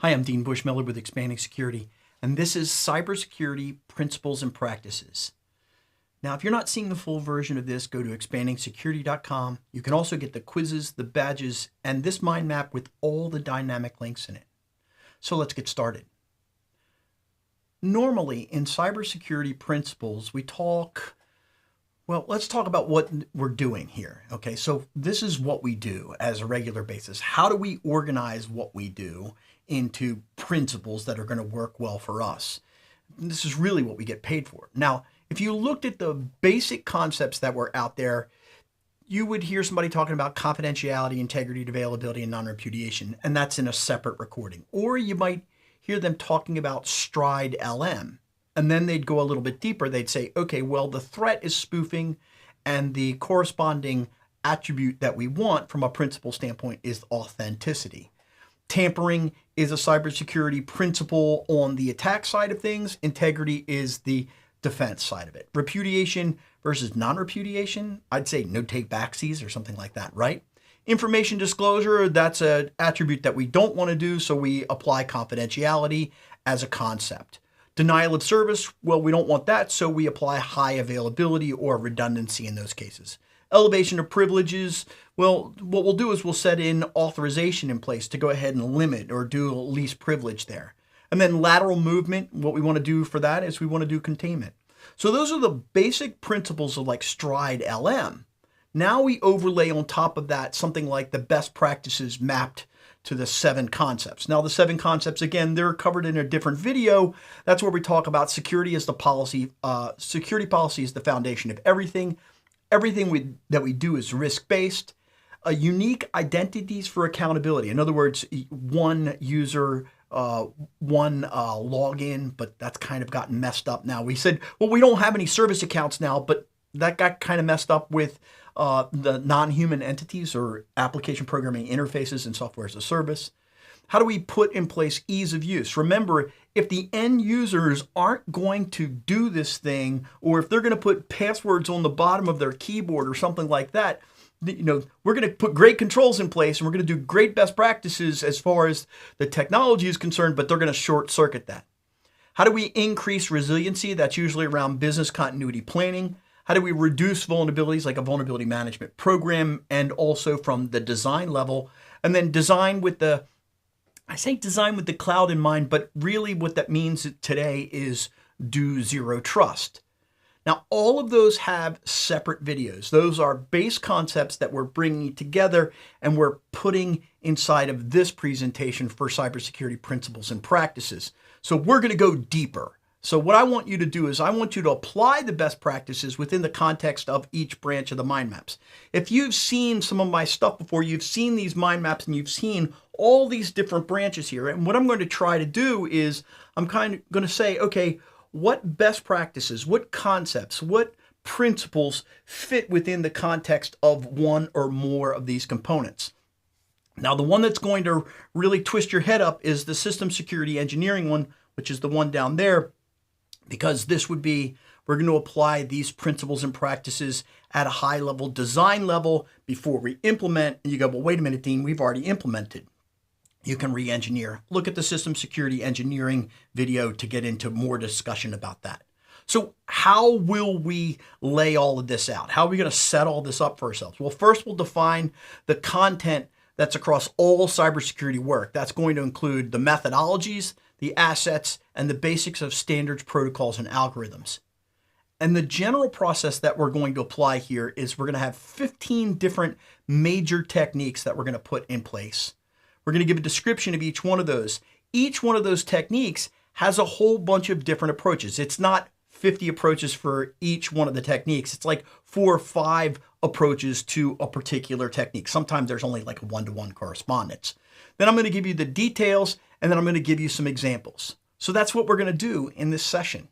Hi, I'm Dean Bushmiller with Expanding Security, and this is Cybersecurity Principles and Practices. Now, if you're not seeing the full version of this, go to expandingsecurity.com. You can also get the quizzes, the badges, and this mind map with all the dynamic links in it. So let's get started. Normally, in cybersecurity principles, let's talk about what we're doing here. Okay, so this is what we do as a regular basis. How do we organize what we do into principles that are going to work well for us? This is really what we get paid for. Now, if you looked at the basic concepts that were out there, you would hear somebody talking about confidentiality, integrity, availability, and non-repudiation, and that's in a separate recording. Or you might hear them talking about stride LM. And then they'd go a little bit deeper. They'd say, okay, well, the threat is spoofing, and the corresponding attribute that we want from a principle standpoint is authenticity. Tampering is a cybersecurity principle on the attack side of things. Integrity is the defense side of it. Repudiation versus non-repudiation, I'd say no take backsies or something like that, right? Information disclosure, that's an attribute that we don't want to do, so we apply confidentiality as a concept. Denial of service, well, we don't want that, so we apply high availability or redundancy in those cases. Elevation of privileges, well, what we'll do is we'll set in authorization in place to go ahead and limit or do least privilege there. And then lateral movement, what we want to do for that is we want to do containment. So those are the basic principles of like stride LM. Now we overlay on top of that something like the best practices mapped to the 7 concepts. Now the 7 concepts, again, they're covered in a different video. That's where we talk about security as the policy. Security policy is the foundation of everything. Everything that we do is risk-based. Unique identities for accountability. In other words, one user, one login, but that's kind of gotten messed up now. We said, well, we don't have any service accounts now, but that got kind of messed up with the non-human entities or application programming interfaces and software as a service. How do we put in place ease of use? Remember, if the end users aren't going to do this thing, or if they're going to put passwords on the bottom of their keyboard or something like that, we're going to put great controls in place and we're going to do great best practices as far as the technology is concerned, but they're going to short circuit that. How do we increase resiliency? That's usually around business continuity planning. How do we reduce vulnerabilities like a vulnerability management program, and also from the design level? And then design with the cloud in mind, but really what that means today is do zero trust. Now, all of those have separate videos. Those are base concepts that we're bringing together and we're putting inside of this presentation for cybersecurity principles and practices. So we're going to go deeper. So what I want you to do is I want you to apply the best practices within the context of each branch of the mind maps. If you've seen some of my stuff before, you've seen these mind maps and you've seen all these different branches here. And what I'm going to try to do is I'm kind of going to say, okay, what best practices, what concepts, what principles fit within the context of one or more of these components? Now, the one that's going to really twist your head up is the system security engineering one, which is the one down there. Because this would be, we're going to apply these principles and practices at a high level, design level before we implement. And you go, well, wait a minute, Dean, we've already implemented. You can re-engineer. Look at the system security engineering video to get into more discussion about that. So how will we lay all of this out? How are we going to set all this up for ourselves? Well, first we'll define the content that's across all cybersecurity work. That's going to include the methodologies, the assets, and the basics of standards, protocols, and algorithms. And the general process that we're going to apply here is we're going to have 15 different major techniques that we're going to put in place. We're going to give a description of each one of those. Each one of those techniques has a whole bunch of different approaches. It's not 50 approaches for each one of the techniques. It's like 4 or 5 approaches to a particular technique. Sometimes there's only like a 1-to-1 correspondence. Then I'm going to give you the details, and then I'm going to give you some examples. So that's what we're going to do in this session.